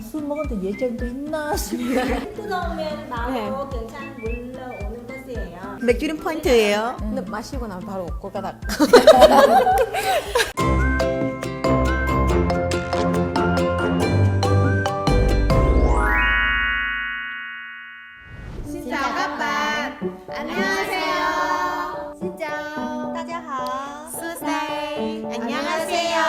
술 먹었는데 예정도 있나 싶어요. 뜨거우면 바로 경찰 물러오는 것이에요. 맥주는 포인트예요. 근데 마시고 나면 바로 꼴까닥. 안녕하세요. 진짜. 大家好. 수사이 안녕하세요.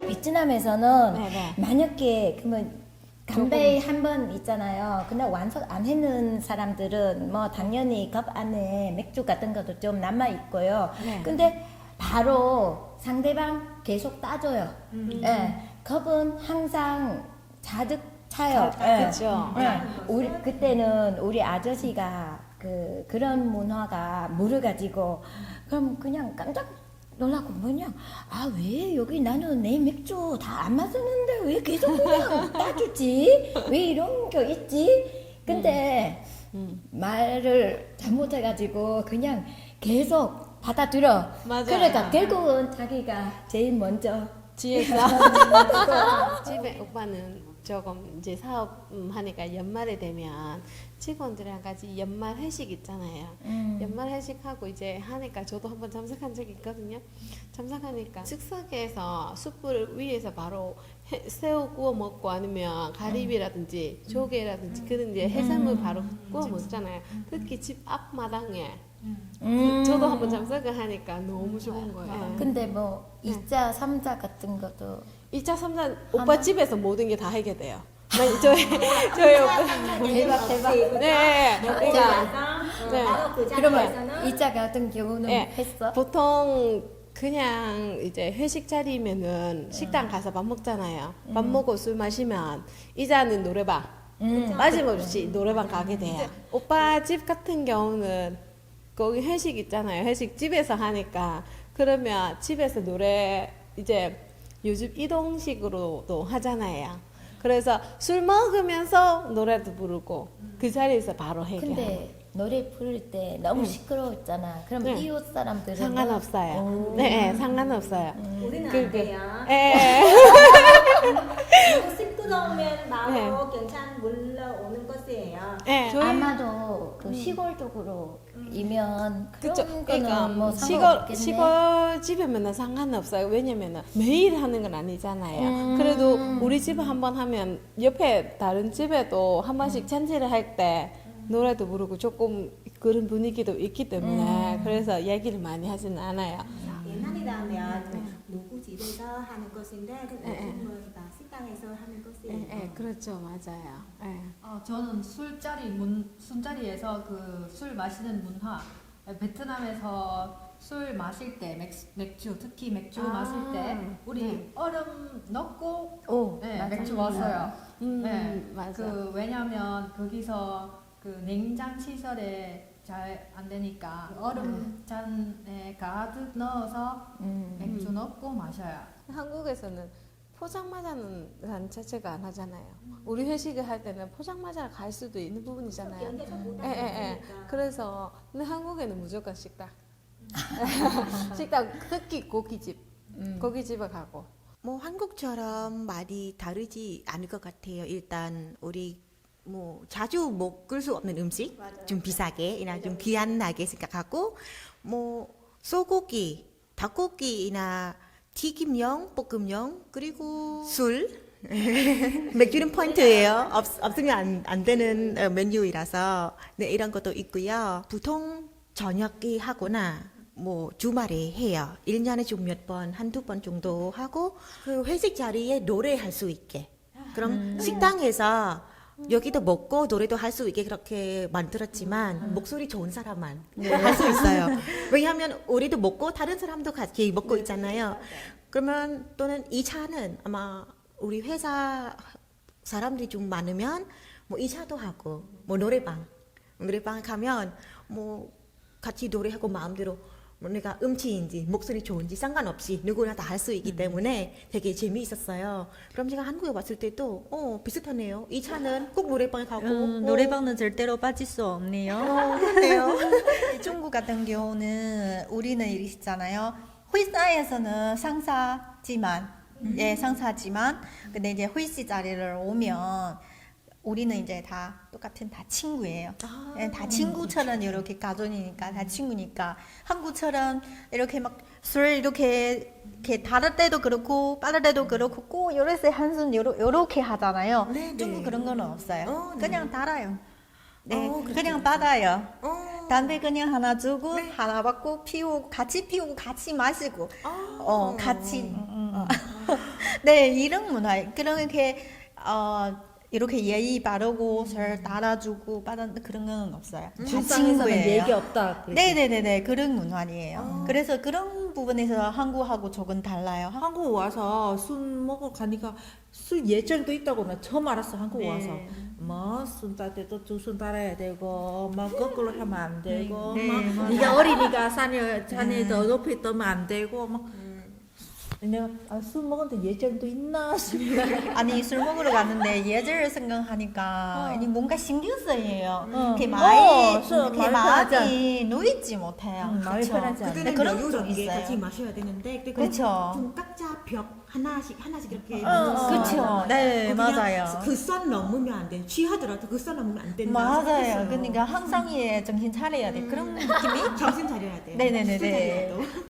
베트남에서는 네네. 만약에 그러면 담배 한 번 있잖아요. 근데 완성 안 했는 사람들은 뭐 당연히 컵 안에 맥주 같은 것도 좀 남아 있고요. 네. 근데 바로 상대방 계속 따줘요. 예, 컵은 항상 가득 차요. 예. 그쵸. 예. 우리 그때는 우리 아저씨가 그런 문화가 물을 가지고 그럼 그냥 깜짝 놀라고 뭐냐? 아 왜 여기 나는 내 맥주 다 안 마시는데 왜 계속 그냥 따주지? 왜 이런 거 있지? 근데 말을 잘못해가지고 그냥 계속 받아들여. 맞아요. 그러니까 결국은 자기가 제일 먼저 뒤에서 집에 오빠는 조금 이제 사업 하니까 연말에 되면 직원들이랑 같이 연말 회식 있잖아요. 연말 회식하고 이제 하니까 저도 한번 참석한 적이 있거든요. 참석하니까 즉석에서 숯불 위에서 바로 새우 구워 먹고 아니면 가리비라든지 조개라든지 그런 이제 해산물 바로 구워 먹잖아요. 특히 집 앞마당에 저도 한번 참석을 하니까 너무 좋은 거예요. 근데 뭐 2차, 3차 같은 것도 2차, 3차 오빠 집에서 모든 게 다 해결 돼요. 저희 오빠. 대박. 네. 그러니까 네. 바로 그 그러면 자리에서는 2차 같은 경우는 네. 했어? 보통 그냥 이제 회식 자리면은 식당 가서 밥 먹잖아요. 밥 먹고 술 마시면 이자는 노래방. 빠짐없이 노래방 가게 돼요. 오빠 집 같은 경우는 거기 회식 있잖아요. 회식 집에서 하니까 그러면 집에서 노래 이제 요즘 이동식으로도 하잖아요. 그래서 술 먹으면서 노래도 부르고 그 자리에서 바로 해결. 근데 노래 부를 때 너무 시끄러웠잖아. 그럼 네. 이웃 사람들은 상관없어요. 네, 상관없어요. 우리는 안 돼요. 예. 너무 시끄러우면 바로 네. 경찰 물러오는 것이에요. 예. 아마도 그 시골 쪽으로 이면 그런 그쵸. 거는 그러니까 뭐 시골 상관없겠네. 시골 집이면 상관없어요. 왜냐면은 매일 하는 건 아니잖아요. 그래도 우리 집 한 번 하면 옆에 다른 집에도 한 번씩 잔치를 할 때 노래도 부르고 조금 그런 분위기도 있기 때문에 그래서 얘기를 많이 하지는 않아요. 옛날이라면 누구 집에서 하는 것인데 요즘은 다 식당에서 하는 것이에요. 예, 그렇죠, 맞아요. 예. 저는 술자리에서 그 술 마시는 문화, 베트남에서 술 마실 때 맥주 특히 맥주 마실 때 우리 얼음 넣고 맞아요. 맥주 마셔요. 맞아. 왜냐면 거기서 그 냉장 시설에 잘 안 되니까 얼음 잔에 가득 넣어서 맥주 넣고 마셔요. 한국에서는 포장마차는 자체가 안 하잖아요. 우리 회식을 할 때는 포장마차를 갈 수도 있는 부분이잖아요. 연대가 못 예, 예, 예. 하니까. 그래서 근데 한국에는 무조건 식당. 식당 특히 고깃집. 고깃집에 가고. 뭐 한국처럼 많이 다르지 않을 것 같아요. 일단 우리 뭐 자주 먹을 수 없는 음식 좀 비싸게나 좀 귀한하게 생각하고 뭐 소고기, 닭고기나 튀김용, 볶음용 그리고 술 맥주는 포인트예요. 없으면 안 되는 메뉴이라서 네, 이런 것도 있고요. 보통 저녁에 하거나 뭐 주말에 해요. 1년에 좀 몇 번, 한두 번 정도 하고 그 회식 자리에 노래할 수 있게. 그럼 식당에서 여기도 먹고 노래도 할 수 있게 그렇게 만들었지만 목소리 좋은 사람만 할 수 있어요. 왜냐하면 우리도 먹고 다른 사람도 같이 먹고 있잖아요. 그러면 또는 이 차는 아마 우리 회사 사람들이 좀 많으면 뭐 이 차도 하고 뭐 노래방 가면 뭐 같이 노래하고 마음대로 뭐 내가 음치인지 목소리 좋은지 상관없이 누구나 다 할 수 있기 때문에 되게 재미있었어요. 그럼 제가 한국에 왔을 때도 비슷하네요. 이 차는 꼭 노래방에 가고 노래방은 절대로 빠질 수 없네요. 그렇네요. 중국 같은 경우는 우리는 이렇게 있잖아요. 회사에서는 상사지만, 예, 상사지만, 근데 이제 회식 자리를 오면 우리는 이제 다 똑같은 다 친구예요. 예, 다 친구처럼 이렇게 가족이니까 다 친구니까 한국처럼 이렇게 막 술 이렇게 다를 때도 그렇고 빠를 때도 그렇고 꼭 요래서 한숨 요렇게 하잖아요. 중국 그런 거는 없어요. 그냥 달아요. 네, 그냥 받아요. 담배 그냥 하나 주고 하나 받고 피우고 같이 마시고 같이 네 이런 문화 그렇게 이렇게 예의 바르고 잘 따라주고 받는 그런 건 없어요. 다 일상에서는 친구예요. 얘기 없다. 네네네네 그런 문화이에요. 그래서 그런 부분에서 한국하고 조금 달라요. 한국 와서 술 먹어 가니까 술 예절도 있다고 나 처음 알았어. 한국 와서 뭐 술따 때도 두 손 따라야 되고 막 거꾸로 하면 안 되고 막 네가 어리니까 산에 더 높이 떠면 안 되고 막 내가 술 먹었는데 예절도 있나 싶어. 아니 술 먹으러 갔는데 예절을 생각하니까 아니 뭔가 신경 쓰여요. 이렇게 마음이 놓이지 못해요. 마음이 그쵸? 편하지 않아요. 근데 그때는 그런 좀 여유롭게 같이 있어요. 마셔야 되는데 그때 그쵸. 좀 각자 벽 하나씩 이렇게 그쵸. 네, 그냥 맞아요. 그 선 넘으면 안 돼. 취하더라도 그 선 넘으면 안 된다. 맞아요. 그러니까 항상 예 정신 차려야 돼. 그런 느낌이 정신 차려야 돼. 네네네네. 술 자리라도.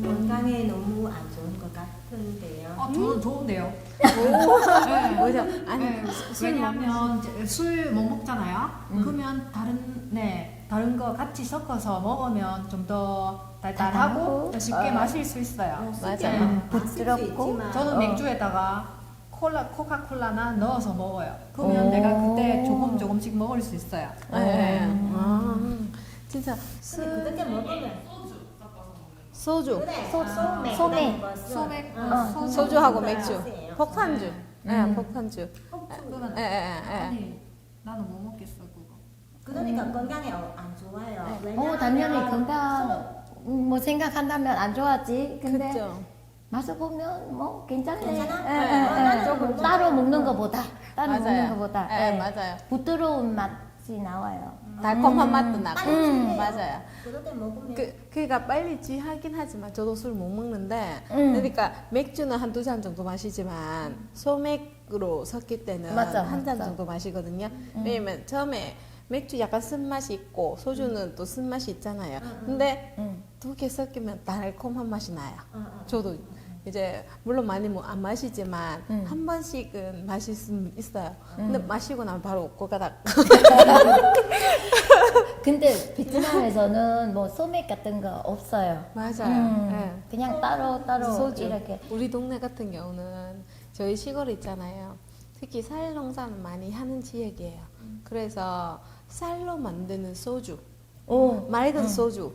건강에 너무 안 좋은 것 같은데요. 저는 좋은데요. 뭐죠? 아니 왜냐하면 이제 술 못 먹잖아요. 그러면 다른 거 같이 섞어서 먹으면 좀 더 달달하고 더 쉽게 마실 수 있어요. 맞아요. 부드럽고 저는 맥주에다가 코카콜라나 넣어서 먹어요. 그러면 내가 그때 조금씩 먹을 수 있어요. 네. 진짜 근데 그렇게 먹으면 소주, 소맥. 소맥, 소주하고 맥주, 맛이에요. 폭탄주, 예, 폭탄주. 그러면 예, 예, 예. 아니 나는 못 먹겠어 그거. 그러니까 건강에 안 좋아요. 왜냐하면 당연히 건강 뭐 생각한다면 안 좋아하지. 근데 그죠. 마셔보면 뭐 괜찮네. 괜찮아? 조금 따로 먹는 것보다 맞아요. 먹는 것보다 예, 맞아요. 부드러운 맛이 나와요. 달콤한 맛도 나고. 취해요. 맞아요. 그럴 때 먹으면 그러니까 빨리 취하긴 하지만 저도 술 못 먹는데 음. 그러니까 맥주는 한두 잔 정도 마시지만 소맥으로 섞일 때는 맞아, 한 잔 맞아. 정도 마시거든요. 왜냐면 처음에 맥주 약간 쓴맛이 있고 소주는 또 쓴맛이 있잖아요. 근데 두 개 섞이면 달콤한 맛이 나요. 저도 이제 물론 많이 뭐 안 마시지만 한 번씩은 마실 수 있어요. 근데 마시고 나면 바로 꼬가닥. 근데 베트남에서는 뭐 소맥 같은 거 없어요. 맞아요. 예. 그냥 따로 소주. 이렇게. 우리 동네 같은 경우는 저희 시골 있잖아요. 특히 쌀 농사는 많이 하는 지역이에요. 그래서 쌀로 만드는 소주, 오. 맑은 소주,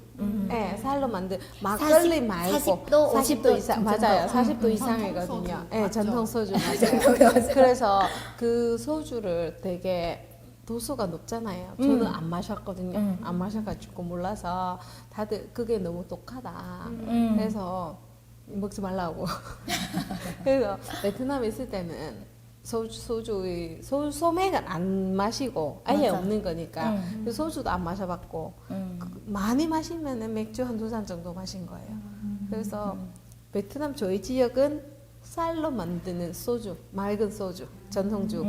예, 쌀로 만든 막걸리 말고 40도, 40도 이상 정도. 맞아요. 40도 이상이거든요. 예, 전통 소주 맞아요. 그래서 그 소주를 되게 도수가 높잖아요. 저는 안 마셨거든요. 안 마셔가지고 몰라서 다들 그게 너무 독하다. 그래서 먹지 말라고. 그래서 베트남에 있을 때는 소맥은 안 마시고 아예 맞아. 없는 거니까 그 소주도 안 마셔봤고 많이 마시면은 맥주 한두 잔 정도 마신 거예요. 그래서 베트남 저희 지역은 쌀로 만드는 소주, 맑은 소주, 전통주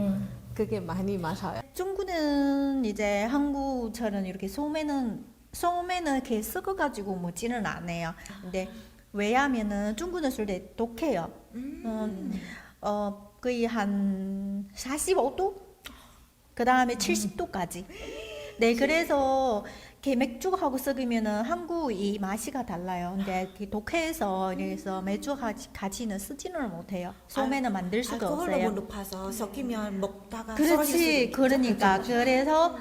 그게 많이 마셔요. 중국은 이제 한국처럼 이렇게 소매는 이렇게 섞어가지고 먹지는 않아요. 근데 왜냐하면은 중국은 술때 독해요. 거의 한 45도? 그 다음에 70도까지. 네, 그래서 이렇게 맥주하고 섞으면은 한국이 맛이가 달라요. 근데 이렇게 독해서 그래서 맥주가 같이는 쓰지는 못해요. 소매는 만들 수가 알코올 없어요. 너무 높아서 섞이면 먹다가 그렇지, 그러니까 그래서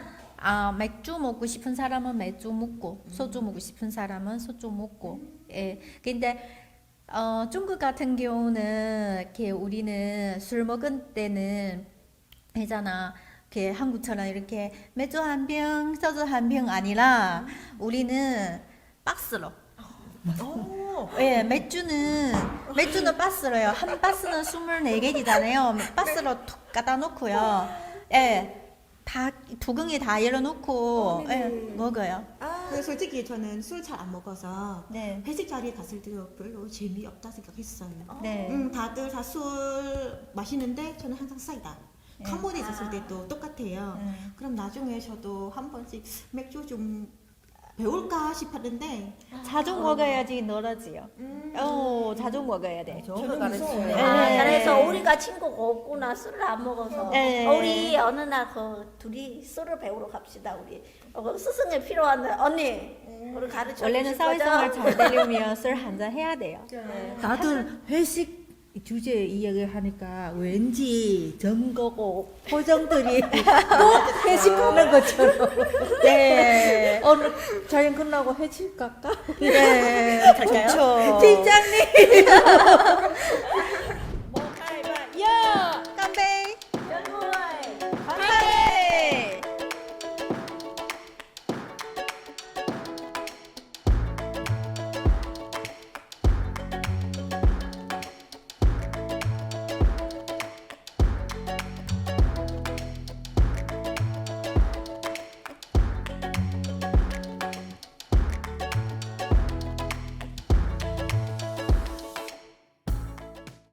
맥주 먹고 싶은 사람은 맥주 먹고 소주 먹고 싶은 사람은 소주 먹고. 예, 근데 중국 같은 경우는 이렇게 우리는 술 먹을 때는 있잖아. 이렇게 한국처럼 이렇게 맥주 한 병, 소주 한 병 아니라 우리는 박스로. 예, 맥주는 박스로요. 한 박스는 24개이잖아요. 박스로 툭 갖다 놓고요. 예. 다 두경이 다 열어놓고 예, 먹어요. 그 솔직히 저는 술 잘 안 먹어서 네. 회식 자리에 갔을 때도 별로 재미없다 생각했어요. 네. 다들 다 술 마시는데 저는 항상 사이다. 캄보디아 있었을 때도 똑같아요. 그럼 나중에 저도 한 번씩 맥주 좀 배울까 싶었는데 자주 먹어야지 늘어지요. 자주 먹어야 돼. 저는 가르쳐요. 네. 그래서 우리가 친구가 없구나 술을 안 먹어서 네. 우리 어느 날 그 둘이 술을 배우러 갑시다 우리 스승이 필요한 언니 우리 가르쳐 원래는 주실 거죠? 사회생활 잘 되려면 술 한 잔 해야 돼요. 다들 회식 주제 이야기를 하니까 왠지 점거고 표정들이 꼭 회식하는 것처럼. 네. 오늘 자연 끝나고 회식 갈까? 네. 좋죠. 팀장님